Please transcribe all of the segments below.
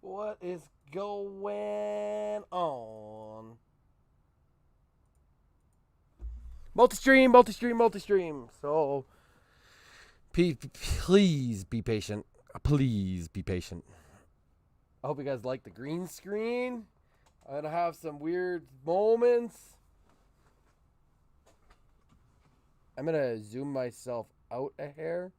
What is going on? Multi-stream, multi-stream, multi-stream. So, please be patient. Please be patient. I hope you guys like the green screen. I'm going to have some weird moments. I'm going to zoom myself out a hair.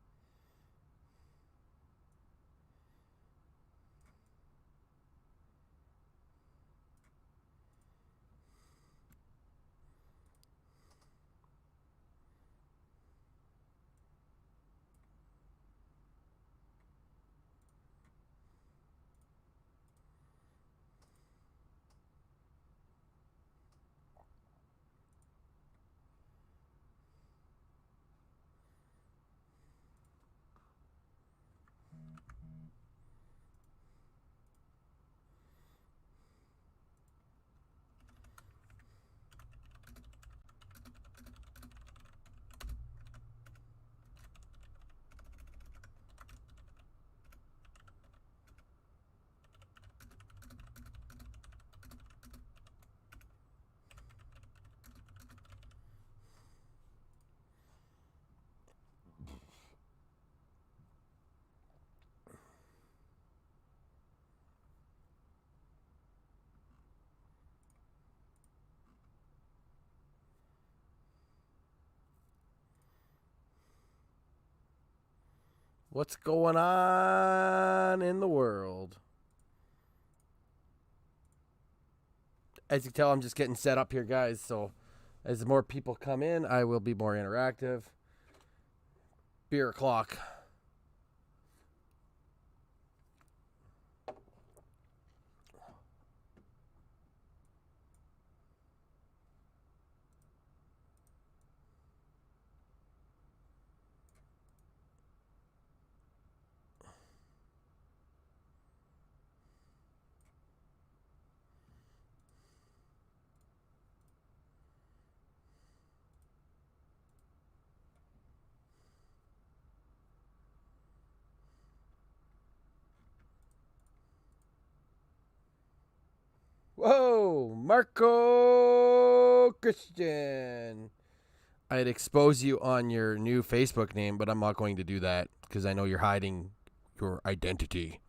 What's going on in the world? As you can tell, I'm just getting set up here, guys. So, as more people come in, I will be more interactive. Beer o'clock. Whoa, Marco Christian. I'd expose you on your new Facebook name, but I'm not going to do that because I know you're hiding your identity.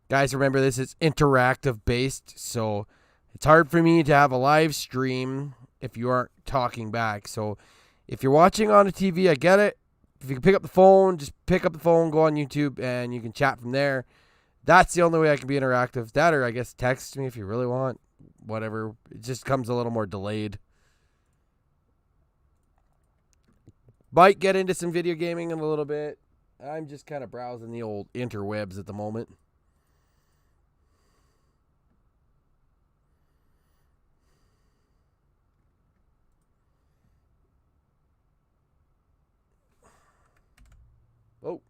Guys, remember this is interactive based, so it's hard for me to have a live stream if you aren't talking back. So if you're watching on a TV, I get it. If you can pick up the phone, just pick up the phone, go on YouTube, and you can chat from there. That's the only way I can be interactive. That, or I guess text me if you really want. Whatever. It just comes a little more delayed. Might get into some video gaming in a little bit. I'm just kind of browsing the old interwebs at the moment. Oh.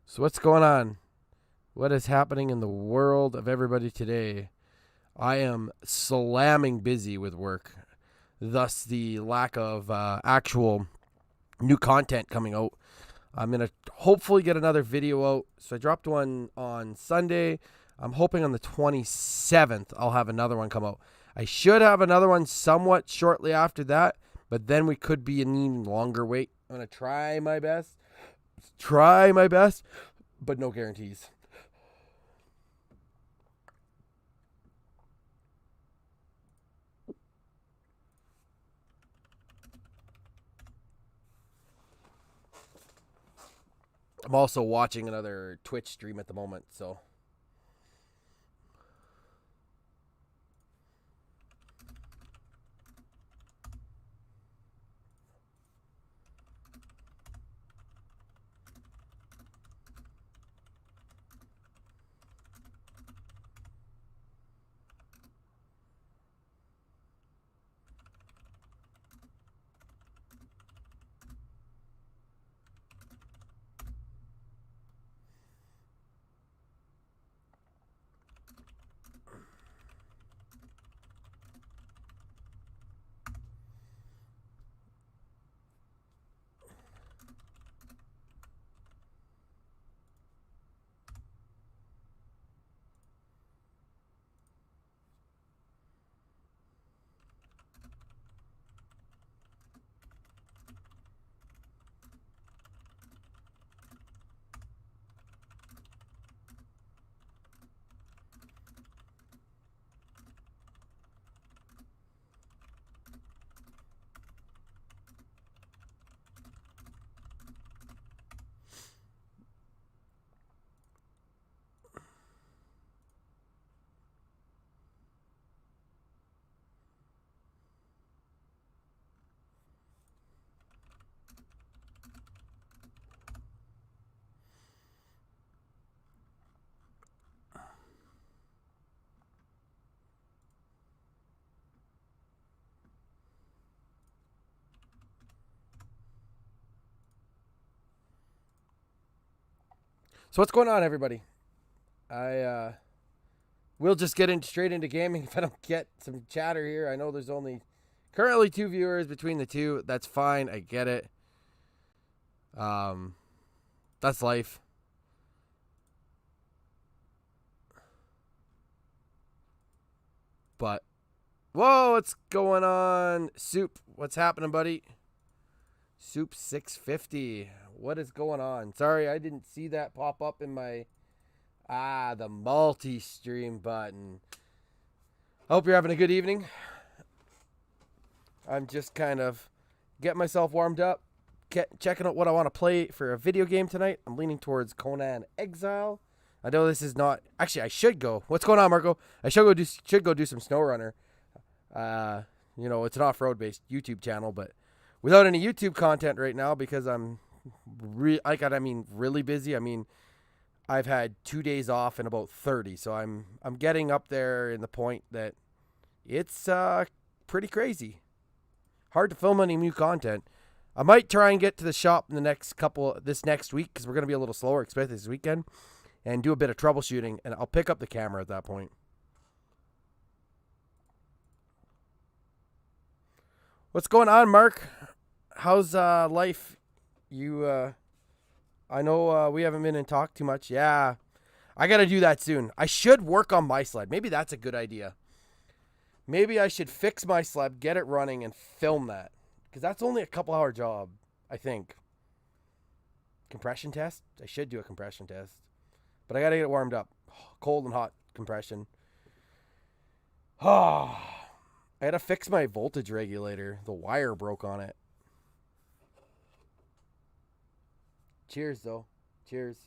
So what's going on? What is happening in the world of everybody today? I am slamming busy with work, thus the lack of actual new content coming out. I'm going to hopefully get another video out. So I dropped one on Sunday. I'm hoping on the 27th I'll have another one come out. I should have another one somewhat shortly after that, but then we could be an even longer wait. I'm going to try my best. But no guarantees. I'm also watching another Twitch stream at the moment, so. So what's going on, everybody? We'll just get straight into gaming if I don't get some chatter here. I know there's only currently 2 viewers between the two. That's fine. I get it. That's life. But, whoa, what's going on? Soup, what's happening, buddy? Soup 650. What is going on? Sorry, I didn't see that pop up in my... the multi-stream button. Hope you're having a good evening. I'm just kind of getting myself warmed up, checking out what I want to play for a video game tonight. I'm leaning towards Conan Exile. I know this is not... Actually, I should go. What's going on, Marco? I should go do some SnowRunner. You know, it's an off-road-based YouTube channel, but without any YouTube content right now because I'm really busy. I mean, I've had 2 days off in about 30, so I'm getting up there in the point that it's pretty crazy. Hard to film any new content. I might try and get to the shop in this next week because we're going to be a little slower, especially this weekend, and do a bit of troubleshooting, and I'll pick up the camera at that point. What's going on, Mark? How's life? I know we haven't been in talk too much. Yeah, I got to do that soon. I should work on my sled. Maybe that's a good idea. Maybe I should fix my sled, get it running, and film that. Because that's only a couple-hour job, I think. Compression test? I should do a compression test. But I got to get it warmed up. Cold and hot compression. I had to fix my voltage regulator. The wire broke on it. Cheers, though. Cheers.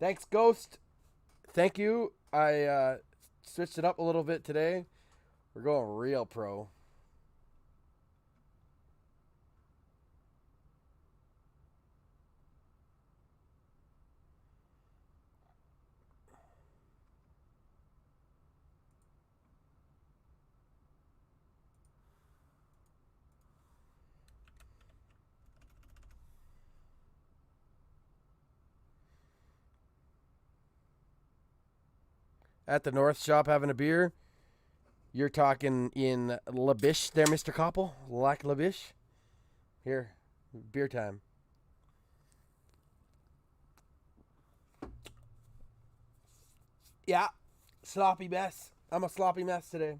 Thanks, Ghost. Thank you. I switched it up a little bit today. We're going real pro. At the North Shop having a beer. You're talking in Labish there, Mr. Koppel? Lac Labish? Here, beer time. Yeah, sloppy mess. I'm a sloppy mess today.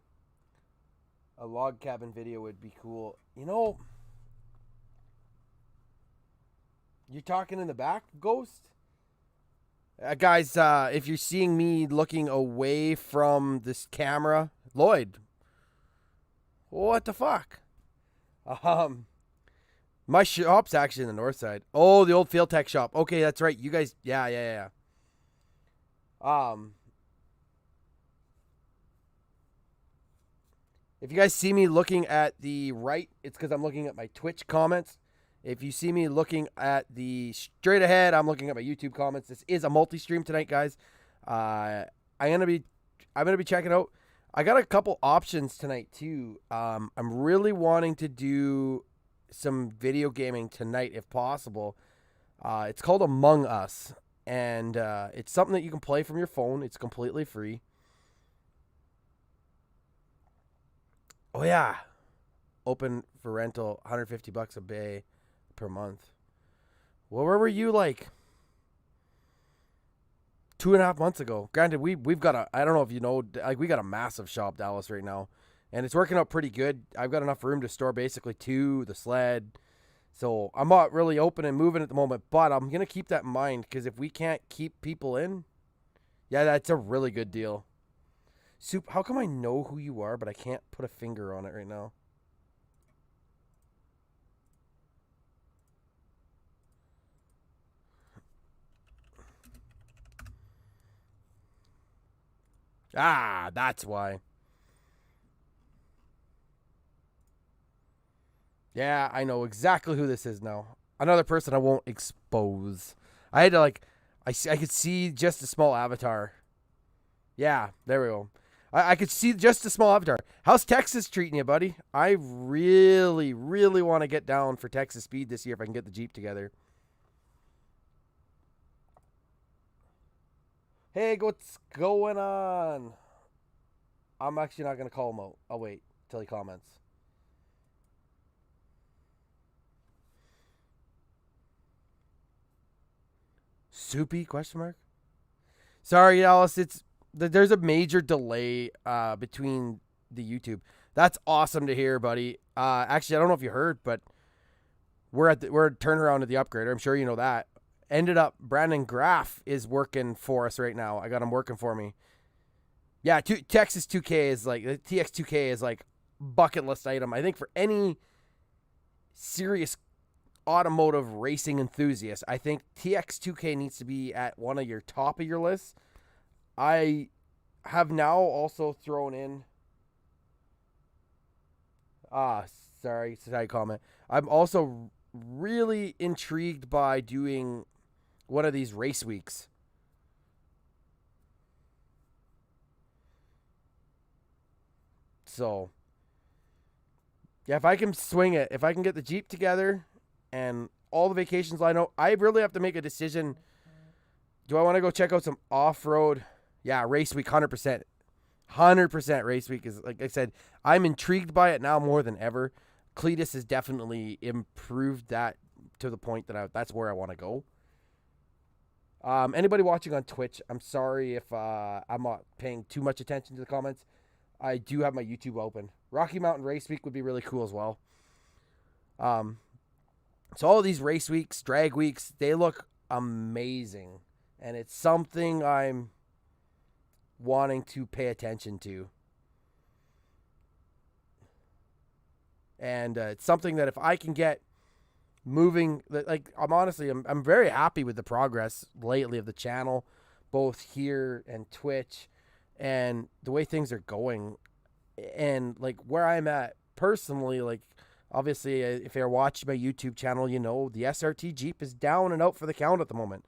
A log cabin video would be cool. You know, you're talking in the back, Ghost? Guys, if you're seeing me looking away from this camera, Lloyd, What the fuck? Um, my shop's actually in the north side. Oh, the old Field Tech shop. Okay, that's right. You guys, yeah. Um, if you guys see me looking at the right, it's because I'm looking at my Twitch comments. If you see me looking at the straight ahead, I'm looking at my YouTube comments. This is a multi-stream tonight, guys. I'm gonna be checking out. I got a couple options tonight too. I'm really wanting to do some video gaming tonight if possible. It's called Among Us, and it's something that you can play from your phone. It's completely free. Oh yeah, open for rental, $150 a bay per month. Well, where were you like 2.5 months ago? Granted, we've got a, I don't know if you know, like we got a massive shop, Dallas, right now, and it's working out pretty good. I've got enough room to store basically the sled. So I'm not really open and moving at the moment, but I'm gonna keep that in mind because if we can't keep people in, yeah, that's a really good deal. Soup, how come I know who you are, but I can't put a finger on it right now? Ah, that's why. Yeah, I know exactly who this is now. Another person I won't expose. I had to like, I could see just a small avatar. Yeah, there we go. I could see just a small avatar. How's Texas treating you, buddy? I really, really want to get down for Texas speed this year if I can get the Jeep together. Hey, what's going on? I'm actually not going to call him out. I'll wait till he comments. Soupy? Question mark. Sorry, Alice. There's a major delay between the YouTube. That's awesome to hear, buddy. Actually, I don't know if you heard, but we're at turnaround at the upgrader. I'm sure you know that. Ended up Brandon Graff is working for us right now. I got him working for me. Yeah, Texas 2K is like the TX 2K is like bucket list item. I think for any serious automotive racing enthusiast, I think TX 2K needs to be at one of your top of your lists. I have now also thrown in. Ah, sorry comment. I'm also really intrigued by doing one of these race weeks. So, yeah, if I can swing it, if I can get the Jeep together and all the vacations I know, I really have to make a decision. Do I want to go check out some off-road? Yeah, race week, 100%. 100% race week is, like I said, I'm intrigued by it now more than ever. Cletus has definitely improved that to the point that that's where I want to go. Anybody watching on Twitch, I'm sorry if I'm not paying too much attention to the comments. I do have my YouTube open. Rocky Mountain Race Week would be really cool as well. So all of these race weeks, drag weeks, they look amazing. And it's something I'm wanting to pay attention to. And it's something that if I can get moving, like I'm very happy with the progress lately of the channel, both here and Twitch, and the way things are going, and like where I'm at personally. Like obviously, if you're watching my YouTube channel, you know the SRT Jeep is down and out for the count at the moment.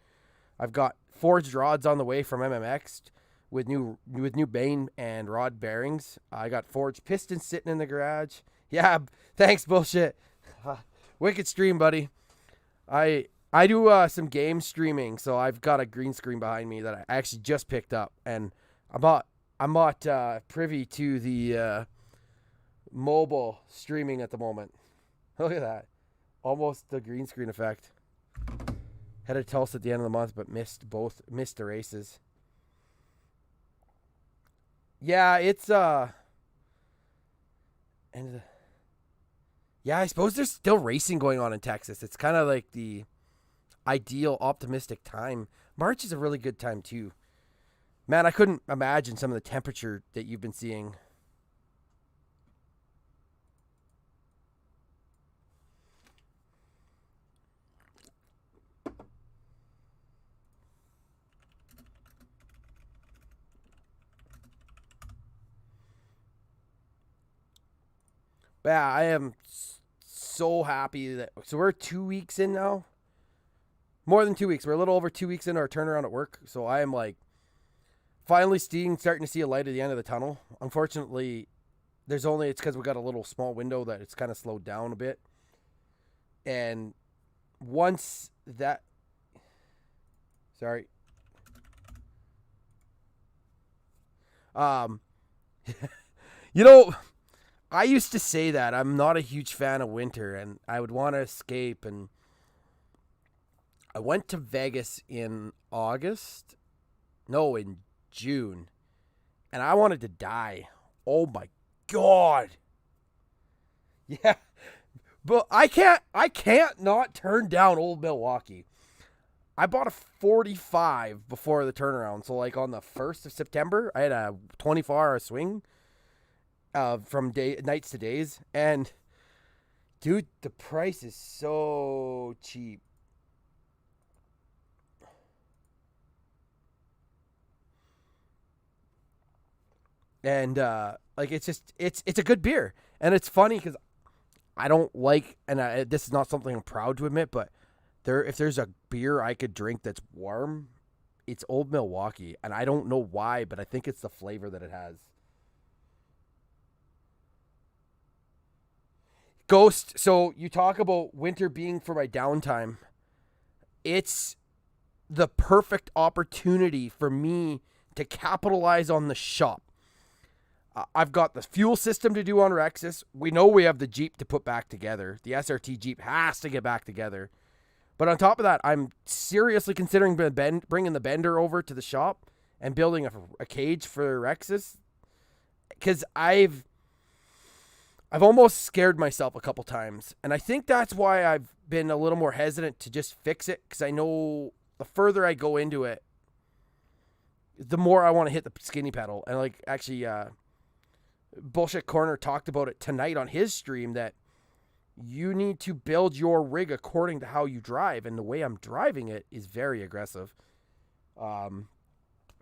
I've got forged rods on the way from MMX with new bane and rod bearings. I got forged pistons sitting in the garage. Yeah, thanks, bullshit. Wicked stream, buddy. I do some game streaming, so I've got a green screen behind me that I actually just picked up, and I'm not privy to the mobile streaming at the moment. Look at that, almost the green screen effect. Headed to Tulsa at the end of the month, but missed the races. Yeah, it's and yeah, I suppose there's still racing going on in Texas. It's kind of like the ideal optimistic time. March is a really good time too. Man, I couldn't imagine some of the temperature that you've been seeing. But yeah, I am so happy that, so we're 2 weeks in now. More than 2 weeks. We're a little over 2 weeks into our turnaround at work. So I am like finally starting to see a light at the end of the tunnel. Unfortunately, it's because we got a little small window that it's kind of slowed down a bit. And once that, sorry. You know, I used to say that I'm not a huge fan of winter and I would want to escape. And I went to Vegas in June, and I wanted to die. Oh my God. Yeah. But I can't not turn down old Milwaukee. I bought a 45 before the turnaround. So like on the 1st of September, I had a 24-hour swing from nights to days. And dude, the price is so cheap. And like it's a good beer. And it's funny because I don't like, and this is not something I'm proud to admit, but if there's a beer I could drink that's warm, it's Old Milwaukee. And I don't know why, but I think it's the flavor that it has. Ghost, so you talk about winter being for my downtime. It's the perfect opportunity for me to capitalize on the shop. I've got the fuel system to do on Rexus. We know we have the Jeep to put back together. The SRT Jeep has to get back together. But on top of that, I'm seriously considering bringing the bender over to the shop and building a cage for Rexus. Because I've almost scared myself a couple times. And I think that's why I've been a little more hesitant to just fix it. Because I know the further I go into it, the more I want to hit the skinny pedal. And like actually... Bullshit Corner talked about it tonight on his stream that you need to build your rig according to how you drive, and the way I'm driving it is very aggressive.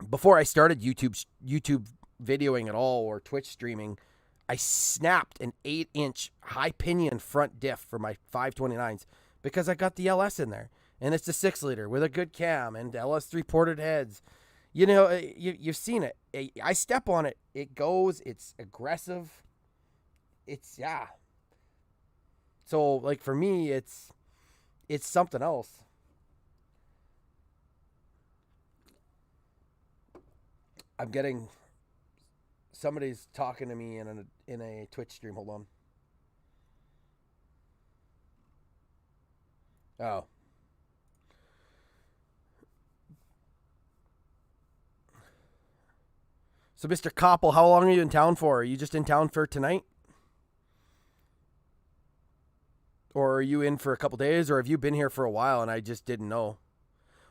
Before I started YouTube videoing at all or Twitch streaming, I snapped an 8-inch high pinion front diff for my 529s because I got the LS in there, and it's a 6-liter with a good cam and LS3 ported heads. You know, you've seen it. I step on it. It goes. It's aggressive. Yeah. So, like, for me, it's something else. I'm getting... Somebody's talking to me in a Twitch stream. Hold on. Oh. So, Mr. Koppel, how long are you in town for? Are you just in town for tonight? Or are you in for a couple days? Or have you been here for a while and I just didn't know?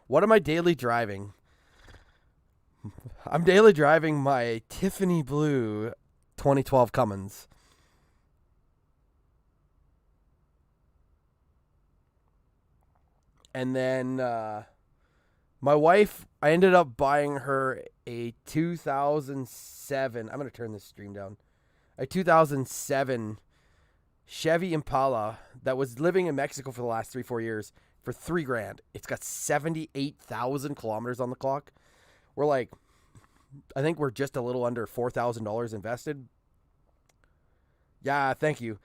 What am I daily driving? I'm daily driving my Tiffany Blue 2012 Cummins. And then my wife, I ended up buying her a 2007, I'm going to turn this stream down, a 2007 Chevy Impala that was living in Mexico for the last 3-4 years for $3,000. It's got 78,000 kilometers on the clock. I think we're just a little under $4,000 invested. Yeah, thank you.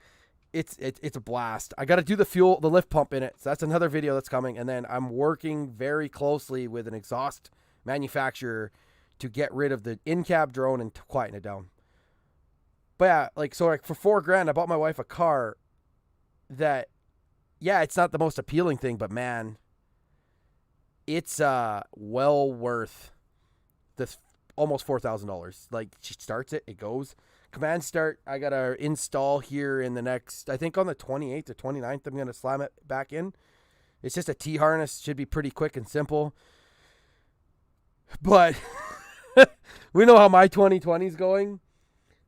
It's a blast. I got to do the lift pump in it. So that's another video that's coming. And then I'm working very closely with an exhaust manufacturer to get rid of the in-cab drone and to quieten it down. But yeah, for $4,000, I bought my wife a car that, yeah, it's not the most appealing thing, but man, it's well worth the almost $4,000. Like, she starts it, it goes. Command start, I got to install here in the next, I think on the 28th or 29th, I'm going to slam it back in. It's just a T-harness, should be pretty quick and simple. But we know how my 2020 is going.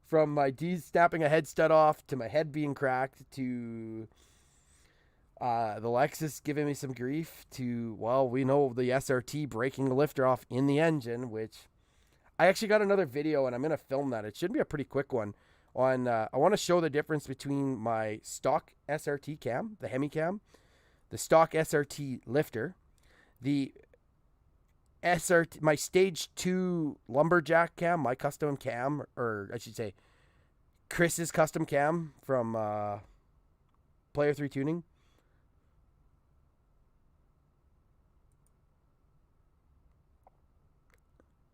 From my snapping a head stud off to my head being cracked to the Lexus giving me some grief to, well, we know the SRT breaking the lifter off in the engine, which I actually got another video and I'm going to film that. It should be a pretty quick one on. I want to show the difference between my stock SRT cam, the Hemi cam, the stock SRT lifter, the SRT, my stage 2 lumberjack cam, my custom cam, or I should say Chris's custom cam from Player 3 Tuning.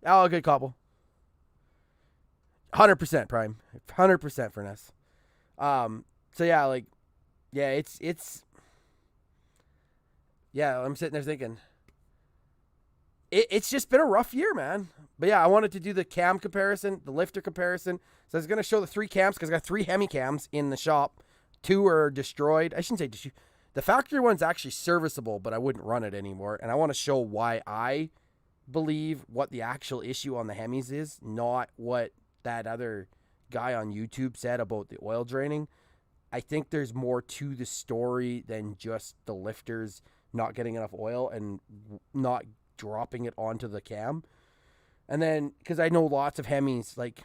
Oh, good cobble. 100% prime. 100% furnace. So yeah, like, yeah, it's yeah, I'm sitting there thinking, it's just been a rough year, man. But yeah, I wanted to do the cam comparison, the lifter comparison. So I was going to show the 3 cams because I got 3 Hemi cams in the shop. 2 are destroyed. I shouldn't say destroyed. The factory one's actually serviceable, but I wouldn't run it anymore. And I want to show why I believe what the actual issue on the Hemis is, not what that other guy on YouTube said about the oil draining. I think there's more to the story than just the lifters not getting enough oil and not dropping it onto the cam. And then, because I know lots of Hemis, like,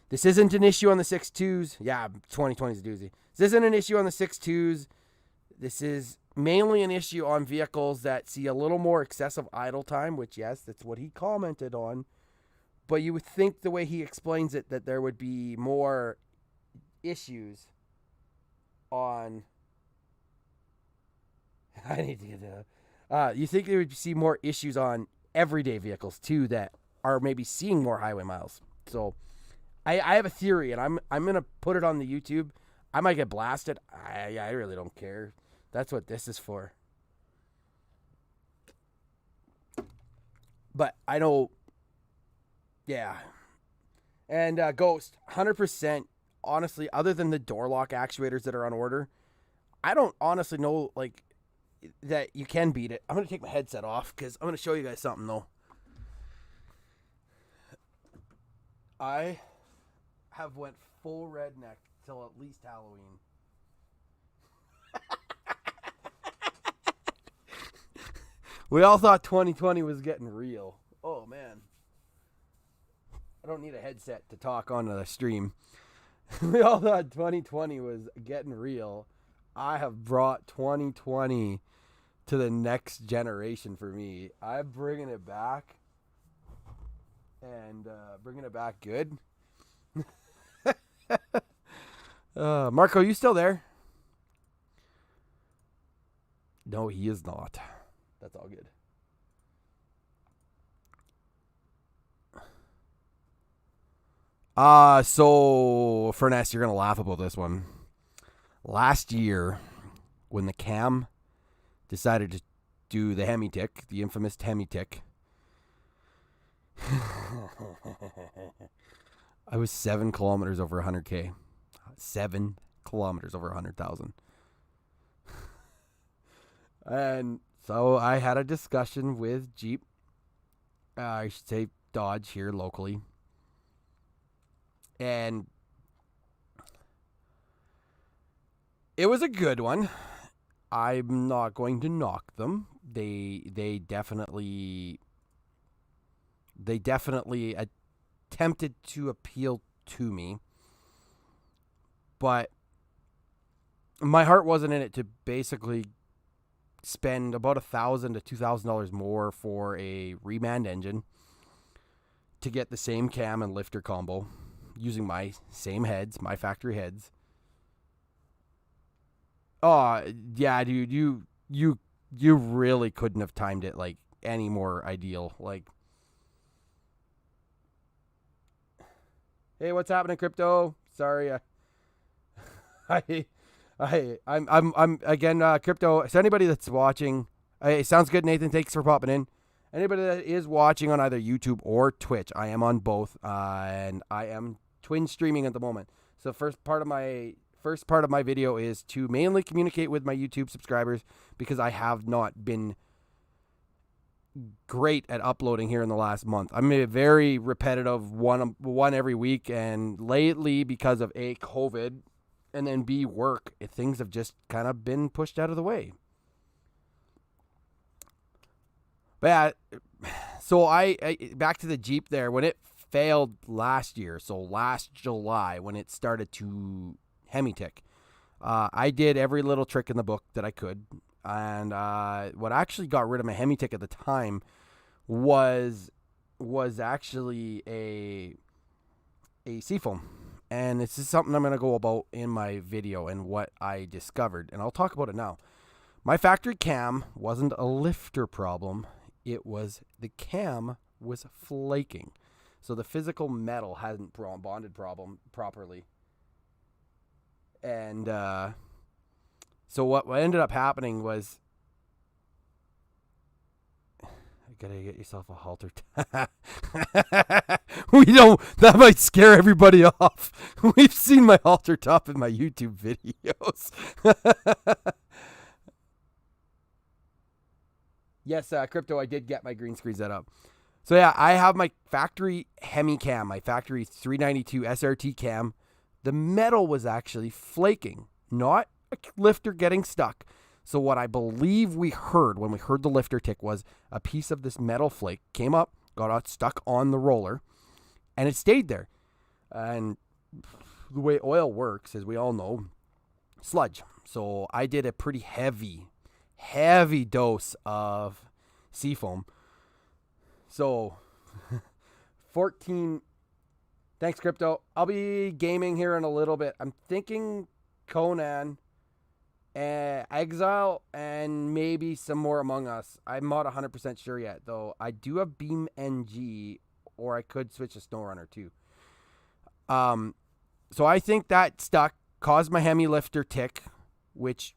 this isn't an issue on the 6.2s. Yeah, 2020 is a doozy. This isn't an issue on the 6.2s. This is mainly an issue on vehicles that see a little more excessive idle time, which, yes, that's what he commented on. But you would think the way he explains it that there would be more issues on... I need to get you think there would see more issues on everyday vehicles, too, that are maybe seeing more highway miles. So I have a theory, and I'm going to put it on the YouTube. I might get blasted. I really don't care. That's what this is for. But I know, yeah. And Ghost, 100%, honestly, other than the door lock actuators that are on order, I don't honestly know, like, that you can beat it. I'm going to take my headset off because I'm going to show you guys something, though. I have went full redneck till at least Halloween. We all thought 2020 was getting real. Oh, man. I don't need a headset to talk on the stream. We all thought 2020 was getting real. I have brought 2020 to the next generation for me. I'm bringing it back. And bringing it back good. Marco, you still there? No, he is not. That's all good. So, Furness, you're going to laugh about this one. Last year, when the cam decided to do the Hemi tick, the infamous Hemi tick, I was 7 kilometers over 100K. 7 kilometers over 100,000. And so I had a discussion with Jeep. I should say Dodge here locally. And it was a good one. I'm not going to knock them. They definitely attempted to appeal to me. But my heart wasn't in it to basically spend about $1,000 to $2,000 more for a reman engine to get the same cam and lifter combo using my same heads, my factory heads. Oh, yeah, dude, you really couldn't have timed it like any more ideal. Like, hey, what's happening, crypto? Sorry, I'm again, crypto. So anybody that's watching, it sounds good, Nathan. Thanks for popping in. Anybody that is watching on either YouTube or Twitch, I am on both, and I am twin streaming at the moment. So first part of my video is to mainly communicate with my YouTube subscribers because I have not been great at uploading here in the last month. I'm a very repetitive one every week, and lately because of A, COVID, and then B, work, things have just kind of been pushed out of the way. But yeah, so I back to the Jeep there. When it failed last year. So last July when it started to hemi-tick. I did every little trick in the book that I could. And what actually got rid of my hemi-tick at the time was actually a seafoam. And this is something I'm going to go about in my video and what I discovered. And I'll talk about it now. My factory cam wasn't a lifter problem. It was the cam was flaking. So the physical metal hadn't bonded properly. And so what ended up happening was, you gotta get yourself a halter. That might scare everybody off. We've seen my halter top in my YouTube videos. Yes, Crypto, I did get my green screen set up. So yeah, I have my factory hemi cam, my factory 392 SRT cam. The metal was actually flaking, not a lifter getting stuck. So what I believe we heard when we heard the lifter tick was a piece of this metal flake came up, got out, stuck on the roller, and it stayed there. And the way oil works, as we all know, sludge. So I did a pretty heavy dose of seafoam. So 14... Thanks, Crypto. I'll be gaming here in a little bit. I'm thinking Conan, Exile, and maybe some more Among Us. I'm not 100% sure yet, though. I do have Beam NG, or I could switch to SnowRunner, too. So I think that stuck, caused my hemi lifter tick, which,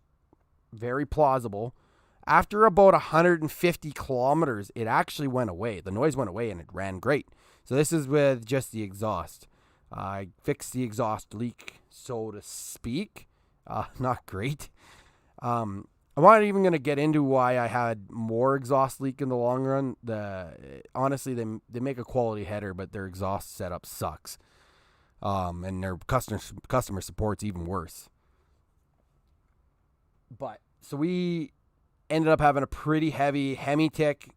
very plausible. After about 150 kilometers, it actually went away. The noise went away, and it ran great. So this is with just the exhaust. I fixed the exhaust leak, so to speak. Not great. I'm not even going to get into why I had more exhaust leak in the long run. Honestly, they make a quality header, but their exhaust setup sucks. And their customer support's even worse. But so we ended up having a pretty heavy hemi tick.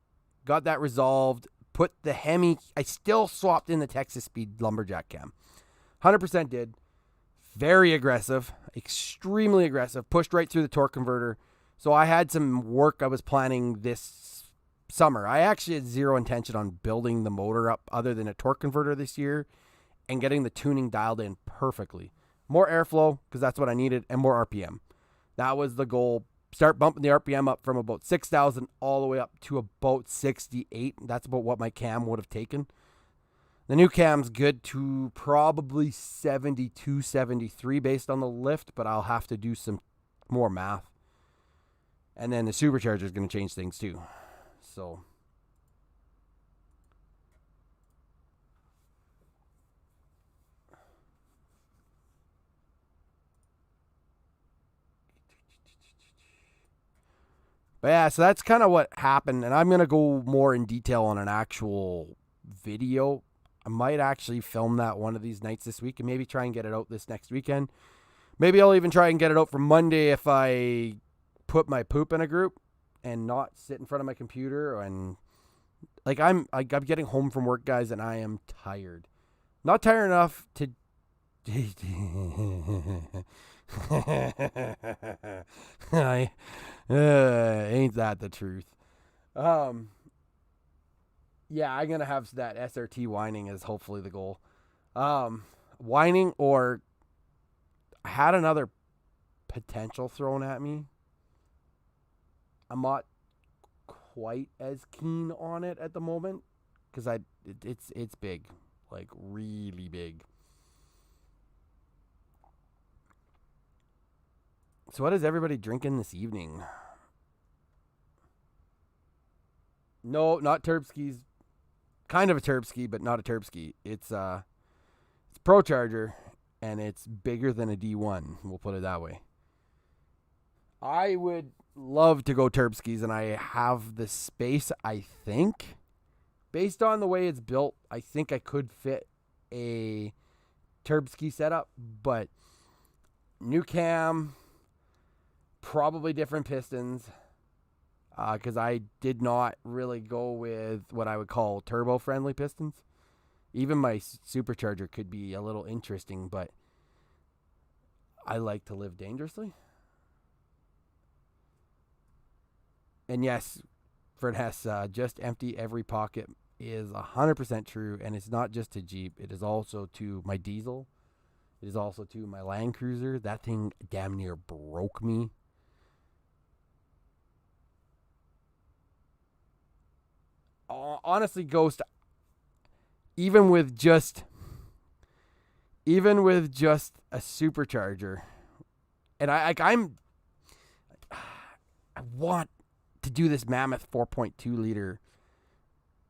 Got that resolved. Put the hemi, I still swapped in the Texas Speed Lumberjack cam. 100% did. Very aggressive, extremely aggressive. Pushed right through the torque converter. So I had some work I was planning this summer. I actually had zero intention on building the motor up other than a torque converter this year and getting the tuning dialed in perfectly. More airflow, because that's what I needed, and more RPM. That was the goal. Start bumping the RPM up from about 6,000 all the way up to about 68. That's about what my cam would have taken. The new cam's good to probably 72, 73 based on the lift, but I'll have to do some more math. And then the supercharger is going to change things too. So but yeah, so that's kind of what happened, and I'm going to go more in detail on an actual video. I might actually film that one of these nights this week and maybe try and get it out this next weekend. Maybe I'll even try and get it out for Monday if I put my poop in a group and not sit in front of my computer. And I'm getting home from work, guys, and I am tired. Not tired enough to... ain't that the truth? Yeah, I'm gonna have that SRT whining is hopefully the goal. Whining, or I had another potential thrown at me. I'm not quite as keen on it at the moment because it's big, like really big. So what is everybody drinking this evening? No, not Terpskis. Kind of a Terpski, but not a Terpski. It's Pro Charger, and it's bigger than a D1. We'll put it that way. I would love to go Terpskis, and I have the space, I think. Based on the way it's built, I think I could fit a Terpski setup, but new cam, probably different pistons, because I did not really go with what I would call turbo-friendly pistons. Even my supercharger could be a little interesting, but I like to live dangerously. And yes, Fred Hess, just empty every pocket is 100% true, and it's not just to Jeep. It is also to my diesel. It is also to my Land Cruiser. That thing damn near broke me. Honestly, Ghost, even with just a supercharger, and I want to do this mammoth 4.2 liter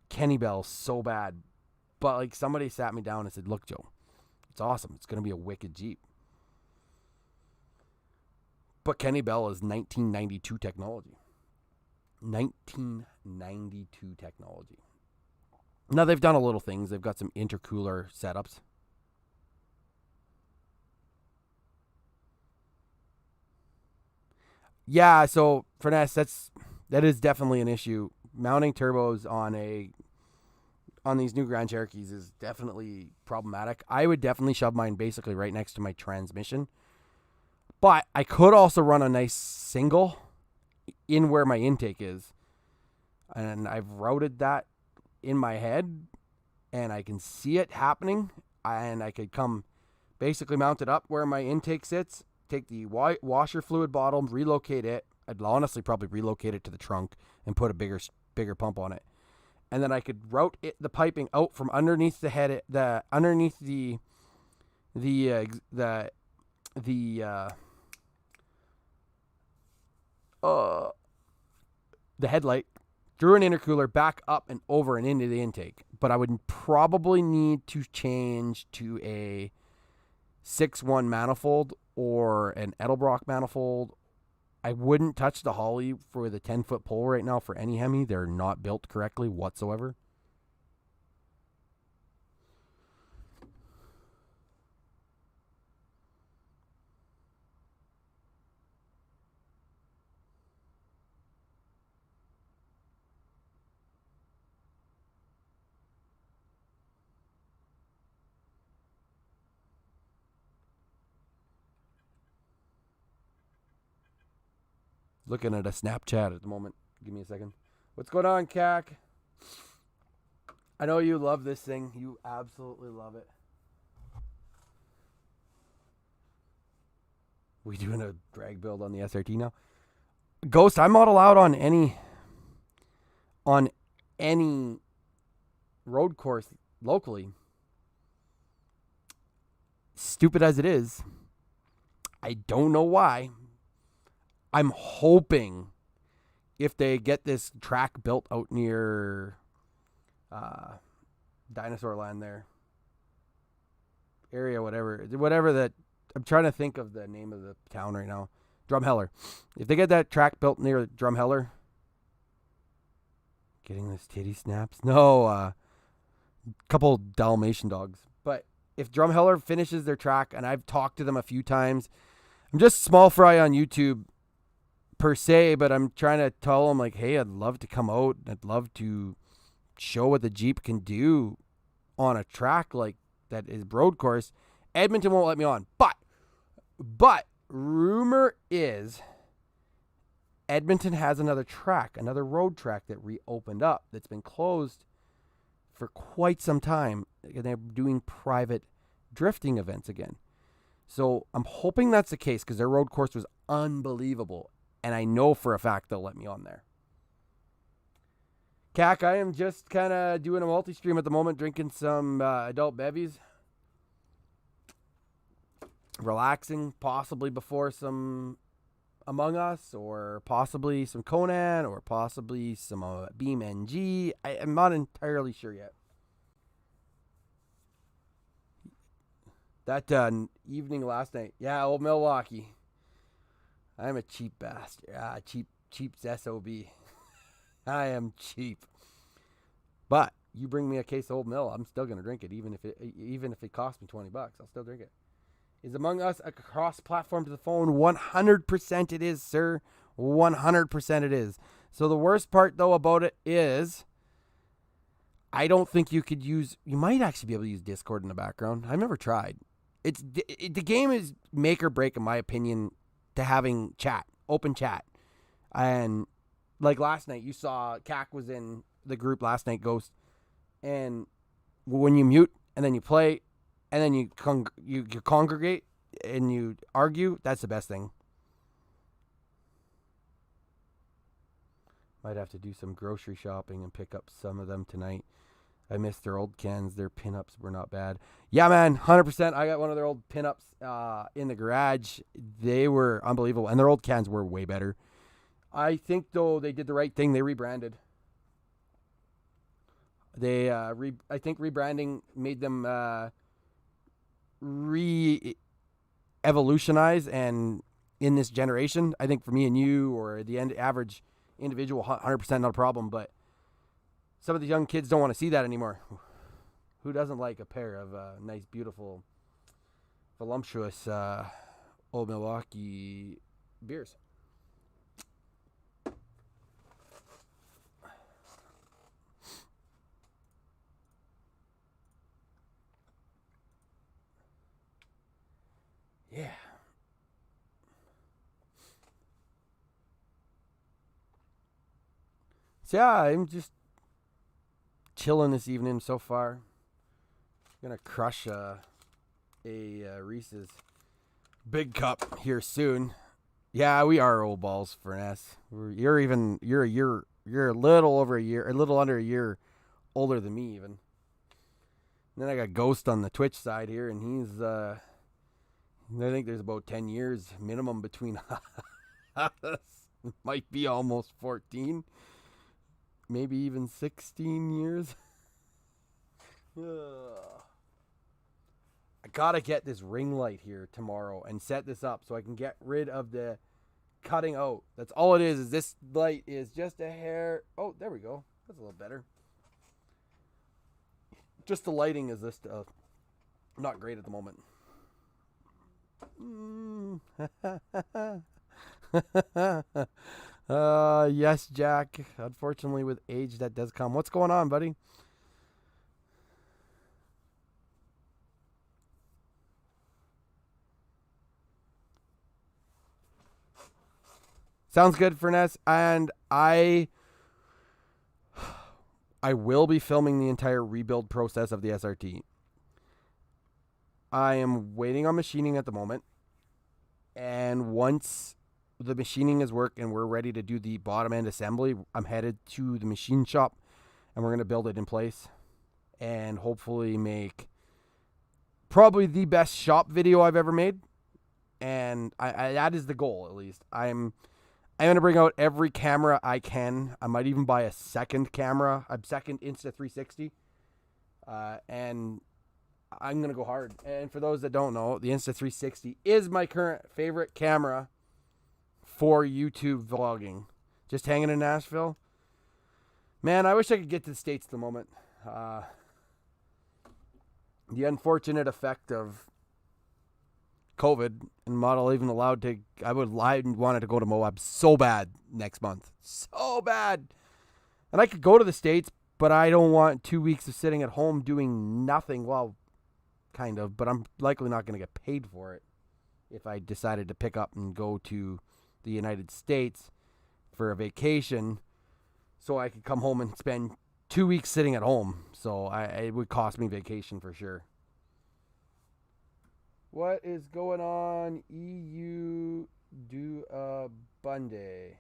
Kenny Bell so bad, but like somebody sat me down and said, "Look, Joe, it's awesome. It's going to be a wicked Jeep." But Kenny Bell is 1992 technology. 1992 technology. Now, they've done a little things. They've got some intercooler setups. Yeah, so Furness, that is definitely an issue. Mounting turbos on these new Grand Cherokees is definitely problematic. I would definitely shove mine basically right next to my transmission. But I could also run a nice single in where my intake is. And I've routed that in my head, and I can see it happening. And I could come basically mount it up where my intake sits, take the washer fluid bottle, relocate it. I'd honestly probably relocate it to the trunk and put a bigger pump on it. And then I could route the piping out from underneath the head, underneath the headlight, through an intercooler, back up and over and into the intake. But I would probably need to change to a 6.1 manifold or an Edelbrock manifold. I wouldn't touch the Holly for the 10-foot pole right now for any Hemi. They're not built correctly whatsoever. Looking at a Snapchat at the moment. Give me a second. What's going on, CAC? I know you love this thing. You absolutely love it. We doing a drag build on the SRT now? Ghost, I'm not allowed on any road course locally. Stupid as it is, I don't know why. I'm hoping if they get this track built out near Dinosaur Land there, area, whatever that, I'm trying to think of the name of the town right now. Drumheller. If they get that track built near Drumheller, getting this titty snaps? No, couple Dalmatian dogs. But if Drumheller finishes their track, and I've talked to them a few times, I'm just small fry on YouTube per se, but I'm trying to tell them, like, hey, I'd love to come out. I'd love to show what the Jeep can do on a track like that is road course. Edmonton won't let me on. But rumor is Edmonton has another track, another road track that reopened up that's been closed for quite some time. They're doing private drifting events again. So I'm hoping that's the case because their road course was unbelievable. And I know for a fact they'll let me on there. CAC, I am just kind of doing a multi-stream at the moment, drinking some adult bevies. Relaxing, possibly before some Among Us, or possibly some Conan, or possibly some Beam NG. I'm not entirely sure yet. That evening last night. Yeah, old Milwaukee. I'm a cheap bastard. Cheap SOB. I am cheap. But you bring me a case of Old Mill, I'm still gonna drink it, even if it costs me $20. I'll still drink it. Is Among Us a cross-platform to the phone? 100% it is, sir. 100% it is. So the worst part though about it is, I don't think you could use. You might actually be able to use Discord in the background. I've never tried. The game is make or break, in my opinion, to having chat, open chat, and like last night, you saw CAC was in the group last night, Ghost, and when you mute and then you play, and then you congregate and you argue, that's the best thing. Might have to do some grocery shopping and pick up some of them tonight. I missed their old cans. Their pinups were not bad. Yeah, man, 100%. I got one of their old pinups in the garage. They were unbelievable, and their old cans were way better. I think, though, they did the right thing. They rebranded. I think rebranding made them re-evolutionize, and in this generation, I think for me and you or the average individual, 100% not a problem, but some of the young kids don't want to see that anymore. Who doesn't like a pair of nice, beautiful, voluptuous Old Milwaukee beers? Yeah. So yeah, I'm just chilling this evening so far. Gonna crush a Reese's Big Cup here soon. Yeah, we are old balls for an S. You're a little over a year, a little under a year older than me even. And then I got Ghost on the Twitch side here, and he's I think there's about 10 years minimum between us. Might be almost 14. Maybe even 16 years. I gotta get this ring light here tomorrow and set this up so I can get rid of the cutting out. That's all it is this light is just a hair. Oh, there we go. That's a little better. Just the lighting is just not great at the moment. Yes, Jack. Unfortunately, with age, that does come. What's going on, buddy? Sounds good, Furness. And I will be filming the entire rebuild process of the SRT. I am waiting on machining at the moment. And once the machining is worked and we're ready to do the bottom end assembly, I'm headed to the machine shop and we're going to build it in place and hopefully make probably the best shop video I've ever made. And I that is the goal, at least. I'm going to bring out every camera I can. I might even buy a second camera, a second Insta360. And I'm going to go hard. And for those that don't know, the Insta360 is my current favorite camera for YouTube vlogging. Just hanging in Nashville. Man, I wish I could get to the States at the moment. The unfortunate effect of COVID and not even allowed to. I wanted to go to Moab so bad next month. So bad. And I could go to the States, but I don't want 2 weeks of sitting at home doing nothing. Well, kind of, but I'm likely not going to get paid for it if I decided to pick up and go to the United States for a vacation so I could come home and spend 2 weeks sitting at home. So it would cost me vacation for sure. What is going on? EU do a Bunday.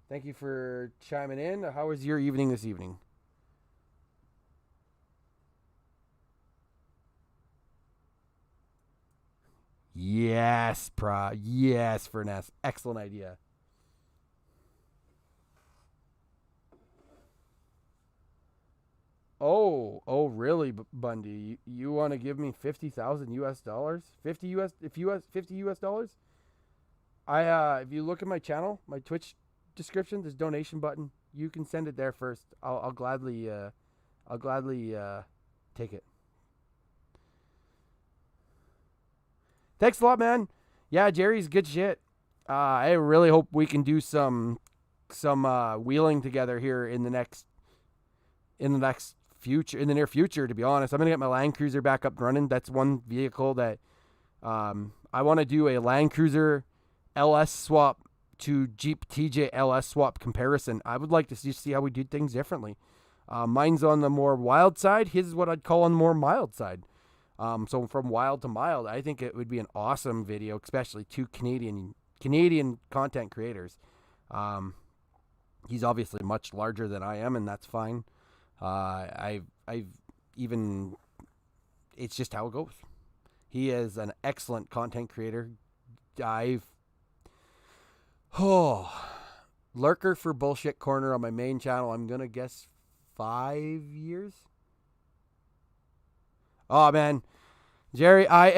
Thank you for chiming in. How was your evening this evening? Yes, Yes, Furness. Excellent idea. Oh, really, Bundy? You want to give me 50,000 US dollars? 50 US dollars? If you look at my channel, my Twitch description, there's a donation button. You can send it there first. I'll gladly take it. Thanks a lot, man. Yeah, Jerry's good shit. I really hope we can do some wheeling together here in the in the near future, to be honest. I'm going to get my Land Cruiser back up and running. That's one vehicle that I want to do a Land Cruiser LS swap to Jeep TJ LS swap comparison. I would like to see how we do things differently. Mine's on the more wild side. His is what I'd call on the more mild side. So from wild to mild, I think it would be an awesome video, especially two Canadian content creators. He's obviously much larger than I am, and that's fine. I've even, it's just how it goes. He is an excellent content creator. Lurker for Bullshit Corner on my main channel. I'm gonna guess 5 years. Oh man, Jerry, what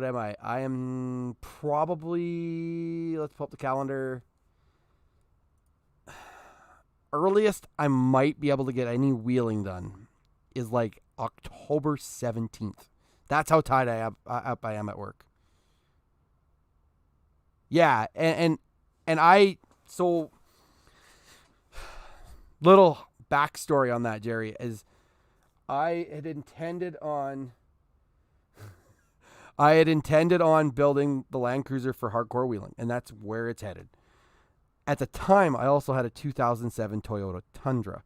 am I? I am probably, let's pull up the calendar. Earliest I might be able to get any wheeling done is like October 17th. That's how tied up I am at work. Yeah, and so little backstory on that, Jerry, is I had intended on building the Land Cruiser for hardcore wheeling, and that's where it's headed. At the time, I also had a 2007 Toyota Tundra,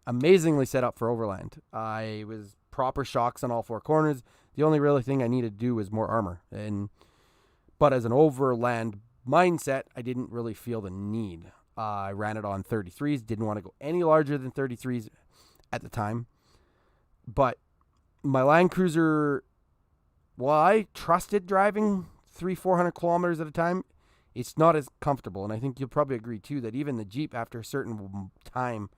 amazingly set up for overland. I was proper shocks on all four corners. The only really thing I needed to do was more armor, but as an overland mindset, I didn't really feel the need. I ran it on 33s, didn't want to go any larger than 33s at the time. But my Land Cruiser, while I trusted driving 300-400 kilometers at a time, it's not as comfortable. And I think you'll probably agree too that even the Jeep after a certain time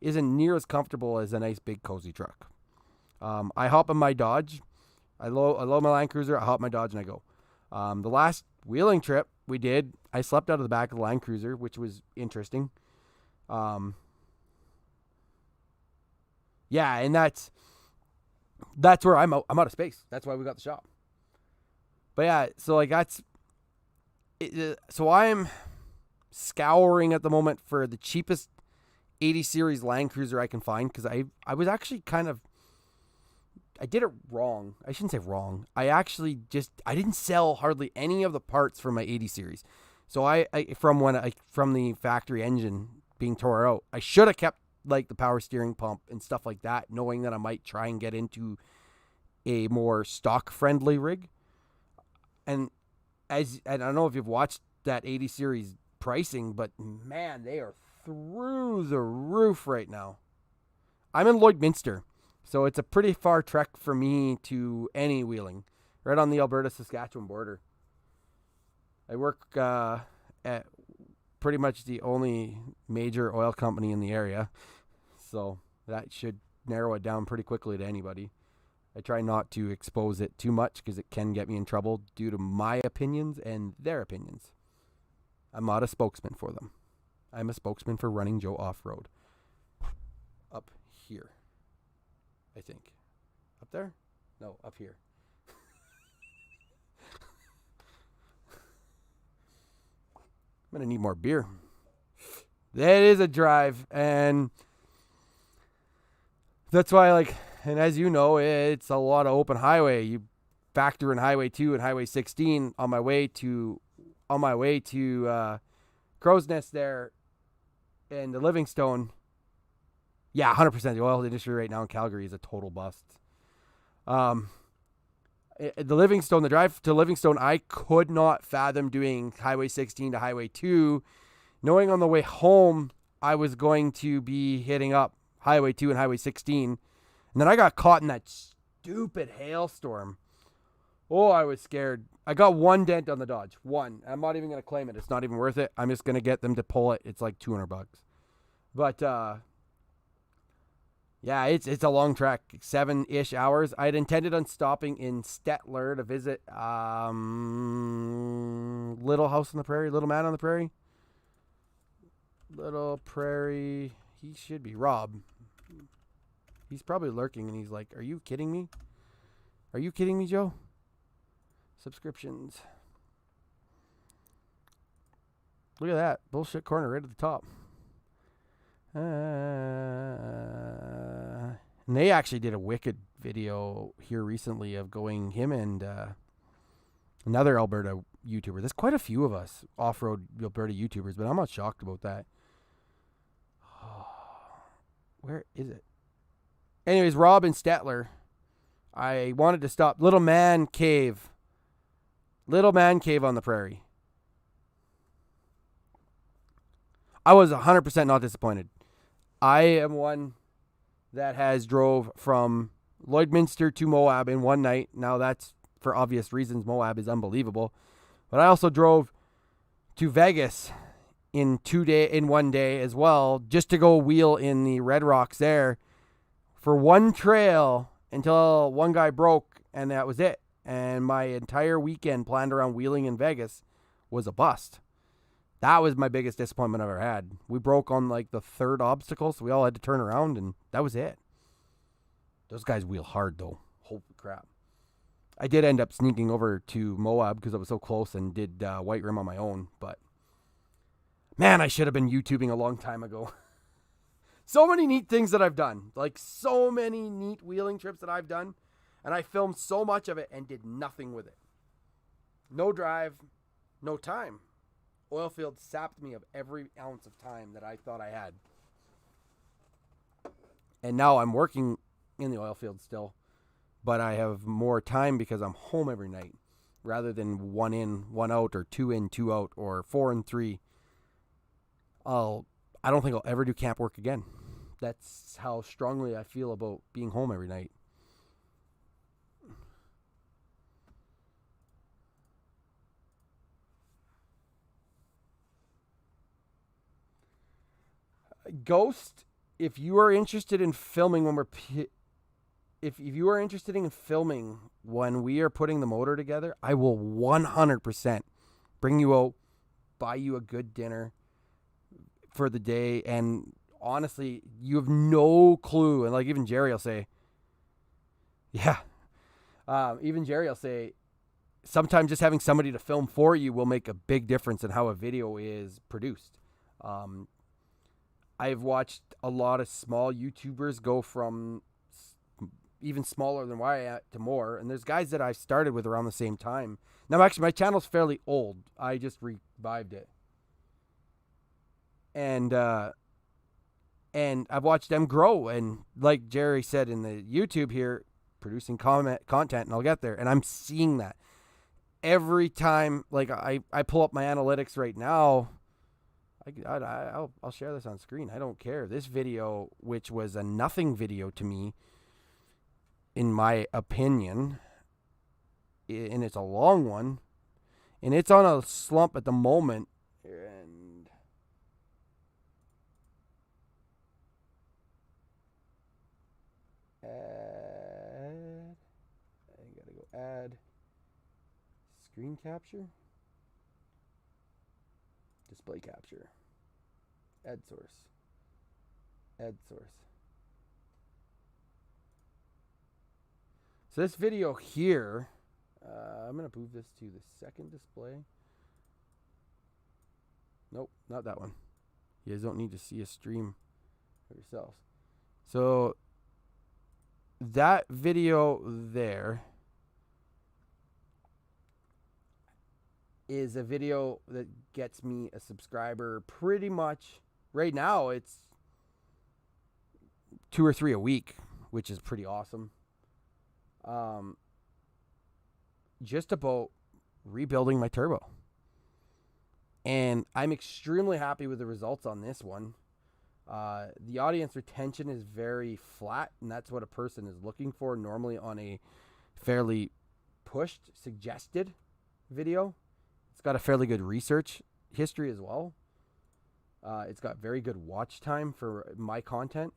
isn't near as comfortable as a nice big cozy truck. I hop in my Dodge. I load my Land Cruiser, I hop in my Dodge and I go. The last wheeling trip we did, I slept out of the back of the Land Cruiser, which was interesting. Yeah, and that's where I'm out of space. That's why we got the shop. But yeah, so like that's it, so I'm scouring at the moment for the cheapest 80 series Land Cruiser I can find, because I was actually I did it wrong. I shouldn't say wrong. I didn't sell hardly any of the parts for my 80 series. So from the factory engine being tore out, I should have kept like the power steering pump and stuff like that, knowing that I might try and get into a more stock friendly rig. And I don't know if you've watched that 80 series pricing, but man, they are through the roof right now. I'm in Lloydminster, so it's a pretty far trek for me to any wheeling, right on the Alberta-Saskatchewan border. I work at pretty much the only major oil company in the area, so that should narrow it down pretty quickly to anybody. I try not to expose it too much because it can get me in trouble due to my opinions and their opinions. I'm not a spokesman for them. I'm a spokesman for Running Joe Offroad. Up here, I think. Up there? No, up here. I'm going to need more beer. That is a drive, and that's why, and as you know, it's a lot of open highway. You factor in Highway 2 and Highway 16 on my way to Crow's Nest there and the Livingstone. Yeah, 100%. The oil industry right now in Calgary is a total bust. The drive to Livingstone, I could not fathom doing Highway 16 to Highway 2, knowing on the way home I was going to be hitting up Highway 2 and Highway 16. And then I got caught in that stupid hailstorm. Oh, I was scared. I got one dent on the Dodge. One. I'm not even going to claim it. It's not even worth it. I'm just going to get them to pull it. It's like $200. But, yeah, it's a long trek. 7-ish hours. I had intended on stopping in Stettler to visit Little House on the Prairie. Little Man on the Prairie. Little Prairie. He should be. Rob. He's probably lurking, and he's like, are you kidding me? Are you kidding me, Joe? Subscriptions. Look at that. Bullshit corner right at the top. And they actually did a wicked video here recently of going, him and another Alberta YouTuber. There's quite a few of us off-road Alberta YouTubers, but I'm not shocked about that. Where is it? Anyways, Rob and Stetler. I wanted to stop. Little man cave on the prairie. I was 100% not disappointed. I am one that has drove from Lloydminster to Moab in one night. Now that's for obvious reasons. Moab is unbelievable. But I also drove to Vegas in 1 day as well, just to go wheel in the Red Rocks there for one trail until one guy broke, and that was it. And my entire weekend planned around wheeling in Vegas was a bust. That was my biggest disappointment I've ever had. We broke on like the third obstacle, so we all had to turn around, and that was it. Those guys wheel hard, though. Holy crap. I did end up sneaking over to Moab because I was so close and did White Rim on my own, but man, I should have been YouTubing a long time ago. So many neat things that I've done. Like, so many neat wheeling trips that I've done, and I filmed so much of it and did nothing with it. No drive, no time. Oilfield sapped me of every ounce of time that I thought I had. And now I'm working in the oil field still, but I have more time because I'm home every night rather than 1 in, 1 out, or 2 in, 2 out, or 4 and 3. I don't think I'll ever do camp work again. That's how strongly I feel about being home every night. Ghost, if you are interested in filming if you are interested in filming when we are putting the motor together, I will 100% bring you out, buy you a good dinner for the day. And honestly, you have no clue. And like even Jerry will say, even Jerry will say, sometimes just having somebody to film for you will make a big difference in how a video is produced. I've watched a lot of small YouTubers go from even smaller than where I am to more. And there's guys that I started with around the same time. Now, actually, my channel's fairly old. I just revived it. And I've watched them grow. And like Jerry said in the YouTube here, producing content, and I'll get there. And I'm seeing that. Every time, like I pull up my analytics right now, I'll share this on screen. I don't care. This video, which was a nothing video to me, in my opinion, and it's a long one, and it's on a slump at the moment, and add screen capture, display capture, add source. So this video here, I'm going to move this to the second display. Nope, not that one. You guys don't need to see a stream of yourselves. So that video there is a video that gets me a subscriber pretty much. Right now, it's 2 or 3 a week, which is pretty awesome. Just about rebuilding my turbo. And I'm extremely happy with the results on this one. The audience retention is very flat, and that's what a person is looking for normally on a fairly pushed, suggested video. It's got a fairly good research history as well. It's got very good watch time for my content.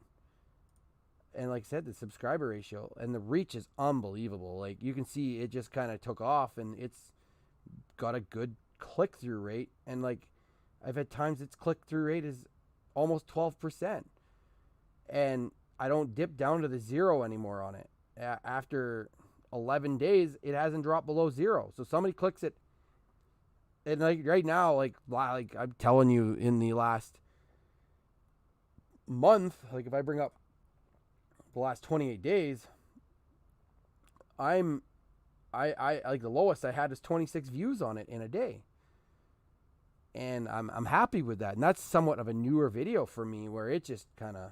And like I said, the subscriber ratio and the reach is unbelievable. Like you can see it just kind of took off, and it's got a good click-through rate. And like I've had times its click-through rate is almost 12%. And I don't dip down to the 0 anymore on it. After 11 days, it hasn't dropped below 0. So somebody clicks it. And like right now, like I'm telling you, in the last month, like if I bring up the last 28 days, I like the lowest I had is 26 views on it in a day. And I'm happy with that. And that's somewhat of a newer video for me where it just kind of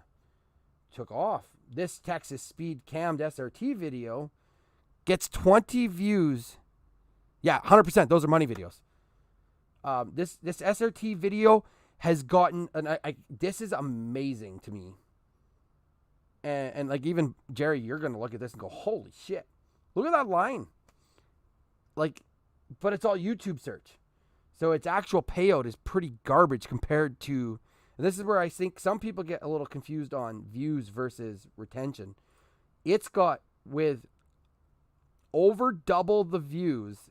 took off. This Texas Speed Cammed SRT video gets 20 views. Yeah, 100%. Those are money videos. This SRT video has gotten, this is amazing to me. And like even Jerry, you're going to look at this and go, holy shit. Look at that line. Like, but it's all YouTube search. So its actual payout is pretty garbage compared to, and this is where I think some people get a little confused on views versus retention. It's got, with over double the views,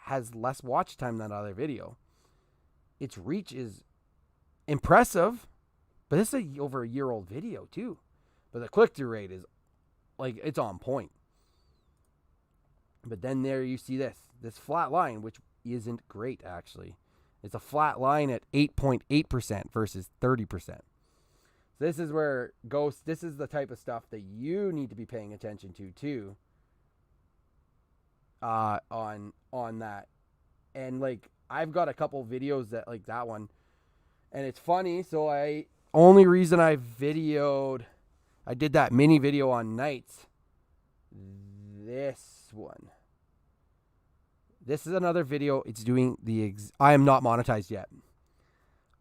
has less watch time than other video. Its reach is impressive, but this is over a year-old video too. But the click-through rate is, like, it's on point. But then there you see this flat line, which isn't great, actually. It's a flat line at 8.8% versus 30%. So this is where this is the type of stuff that you need to be paying attention to too. On that. And like I've got a couple videos that like that one. And it's funny, so only reason I did that mini video on nights. This one. This is another video. It's doing I am not monetized yet.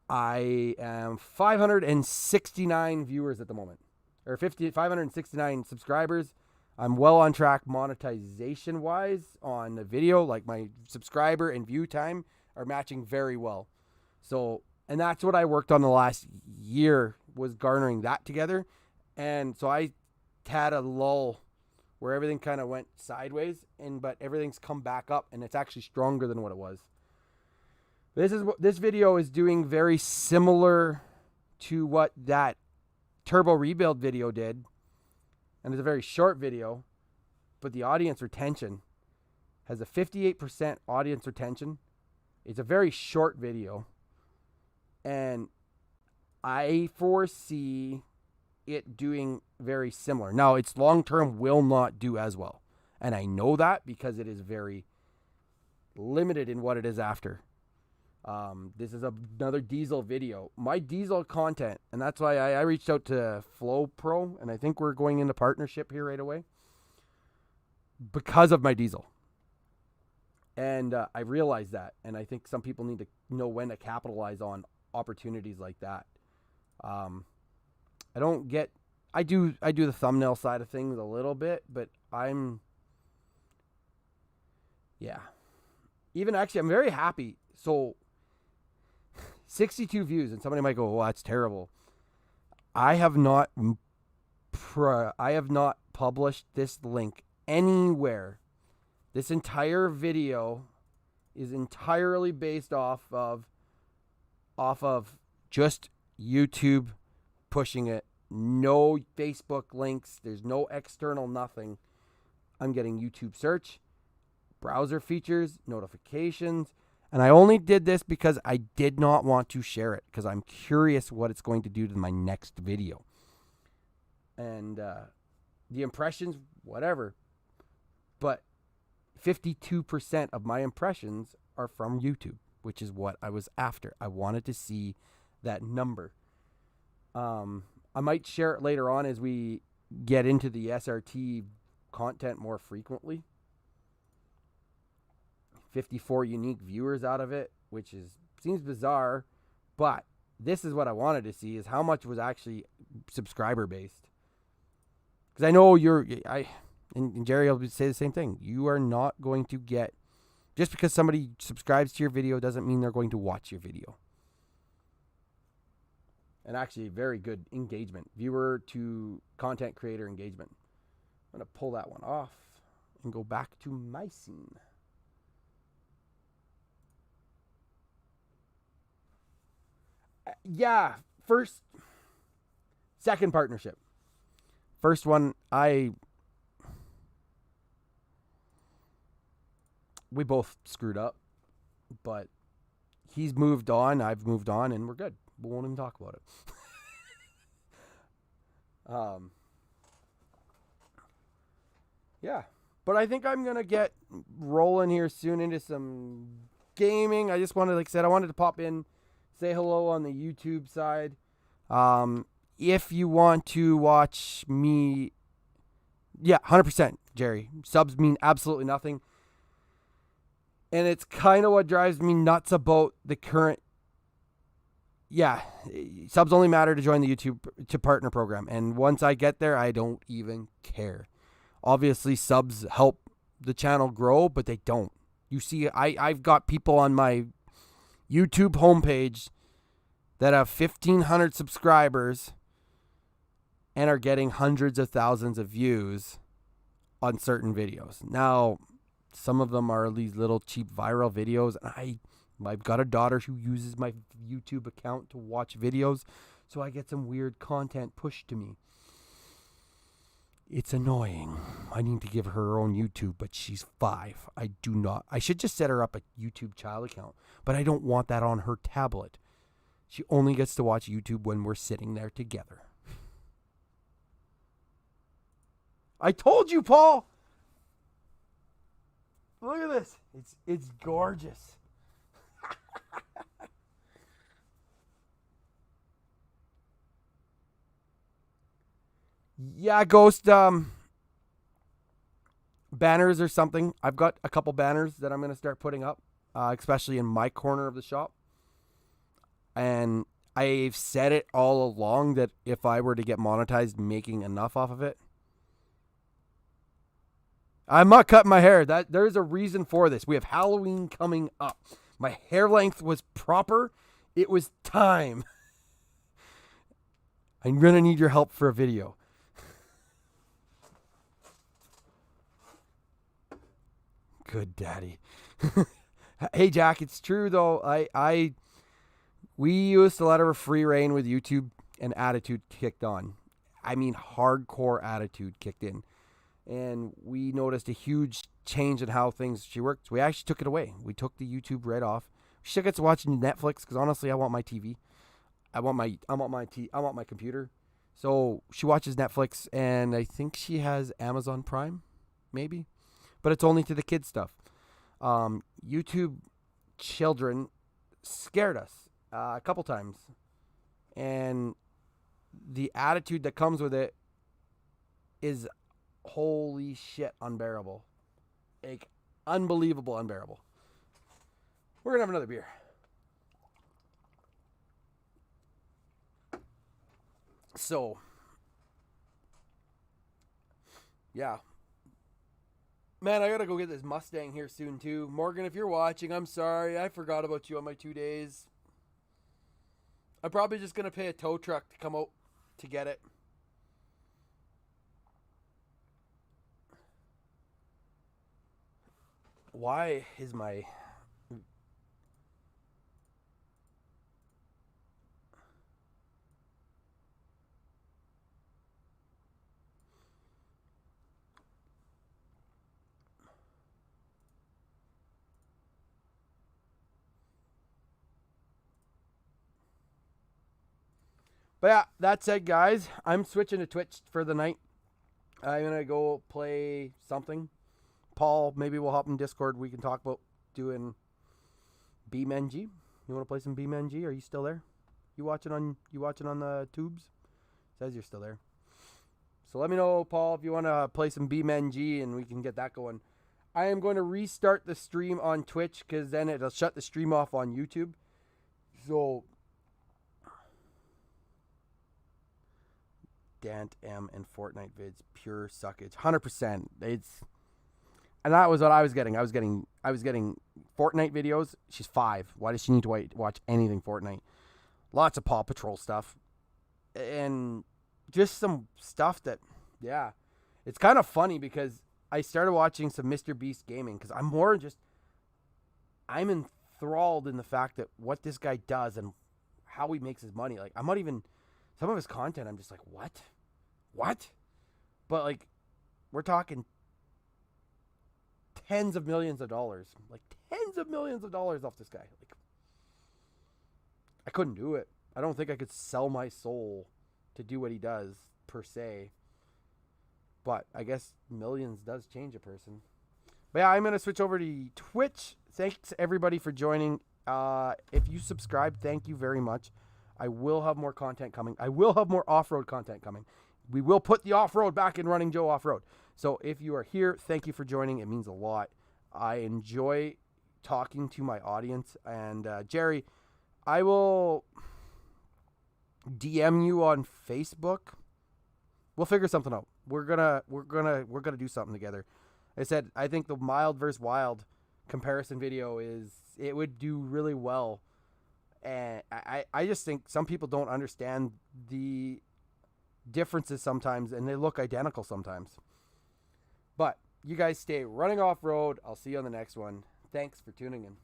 I am 569 viewers at the moment. Or 569 subscribers. I'm well on track monetization-wise on the video. Like my subscriber and view time are matching very well. So, and that's what I worked on the last year, was garnering that together. And so I had a lull where everything kind of went sideways, but everything's come back up, and it's actually stronger than what it was. This video is doing very similar to what that turbo rebuild video did, and it's a very short video, but the audience retention has a 58% audience retention. It's a very short video, and I foresee it doing very similar. Now, its long-term will not do as well. And I know that because it is very limited in what it is after. This is another diesel video. My diesel content, and that's why I reached out to Flow Pro, and I think we're going into partnership here right away because of my diesel. And I realized that, and I think some people need to know when to capitalize on opportunities like that. I do the thumbnail side of things a little bit, but even actually, I'm very happy. So 62 views, and somebody might go, well, that's terrible. I have not published this link anywhere. This entire video is entirely based off of just YouTube pushing it. No Facebook links. There's no external nothing. I'm getting YouTube search, browser features, notifications. And I only did this because I did not want to share it, because I'm curious what it's going to do to my next video. And the impressions, whatever. But 52% of my impressions are from YouTube, which is what I was after. I wanted to see that number. I might share it later on as we get into the SRT content more frequently. 54 unique viewers out of it, which seems bizarre, but this is what I wanted to see, is how much was actually subscriber based. Because I know and Jerry will say the same thing. You are not going to get, just because somebody subscribes to your video doesn't mean they're going to watch your video. And actually, very good engagement. Viewer to content creator engagement. I'm going to pull that one off and go back to my scene. Second partnership. First one, we both screwed up, but he's moved on, I've moved on, and we're good. We won't even talk about it. Um, yeah. But I think I'm going to get rolling here soon into some gaming. I just wanted, like I said, I wanted to pop in, say hello on the YouTube side. If you want to watch me, yeah, 100%, Jerry. Subs mean absolutely nothing. And it's kind of what drives me nuts about the current. Yeah, subs only matter to join the YouTube to partner program. And once I get there, I don't even care. Obviously, subs help the channel grow, but they don't. You see, I've got people on my YouTube homepage that have 1,500 subscribers and are getting hundreds of thousands of views on certain videos. Now, some of them are these little cheap viral videos. And I've got a daughter who uses my YouTube account to watch videos, so I get some weird content pushed to me. It's annoying. I need to give her own YouTube, but she's 5. I should just set her up a YouTube child account, but I don't want that on her tablet. She only gets to watch YouTube when we're sitting there together. I told you, Paul. Look at this. It's gorgeous. Yeah, Ghost, banners or something. I've got a couple banners that I'm going to start putting up, especially in my corner of the shop. And I've said it all along that if I were to get monetized making enough off of it, I'm not cutting my hair. There's a reason for this. We have Halloween coming up. My hair length was proper. It was time. I'm going to need your help for a video. Good daddy. Hey, Jack, it's true, though. We used to let her free reign with YouTube, and attitude kicked on. I mean, hardcore attitude kicked in. And we noticed a huge change in how she worked. We actually took it away. We took the YouTube right off. She still gets to watch Netflix because honestly, I want my TV. I want my computer. So she watches Netflix, and I think she has Amazon Prime, maybe, but it's only to the kids stuff. YouTube children scared us a couple times, and the attitude that comes with it is holy shit unbearable. Like, unbelievable unbearable. We're gonna have another beer. So, yeah. Man, I gotta go get this Mustang here soon too. Morgan, if you're watching, I'm sorry. I forgot about you on my 2 days. I'm probably just gonna pay a tow truck to come out to get it. Why is my... But yeah, that said, guys, I'm switching to Twitch for the night. I'm going to go play something. Paul, maybe we'll hop in Discord. We can talk about doing BeamNG. You want to play some BeamNG? Are you still there? You watching on the tubes? Says you're still there. So let me know, Paul, if you want to play some BeamNG and we can get that going. I am going to restart the stream on Twitch because then it'll shut the stream off on YouTube. So Dant M and Fortnite vids, pure suckage. 100%. And that was what I was getting. I was getting Fortnite videos. She's 5. Why does she need to watch anything Fortnite? Lots of Paw Patrol stuff. And just some stuff that, yeah. It's kind of funny because I started watching some Mr. Beast gaming because I'm enthralled in the fact that what this guy does and how he makes his money. Like, I'm not even, some of his content, I'm just like, what? But, like, we're talking tens of millions of dollars. Like, tens of millions of dollars off this guy. Like, I couldn't do it. I don't think I could sell my soul to do what he does per se. But I guess millions does change a person. But yeah, I'm going to switch over to Twitch. Thanks, everybody, for joining. If you subscribe, thank you very much. I will have more content coming. I will have more off-road content coming. We will put the off-road back in Running Joe Off-Road. So if you are here, thank you for joining. It means a lot. I enjoy talking to my audience. And Jerry, I will DM you on Facebook. We'll figure something out. We're gonna do something together. I said I think the mild versus wild comparison video it would do really well. And I just think some people don't understand the differences sometimes, and they look identical sometimes. But you guys stay running off road. I'll see you on the next one. Thanks for tuning in.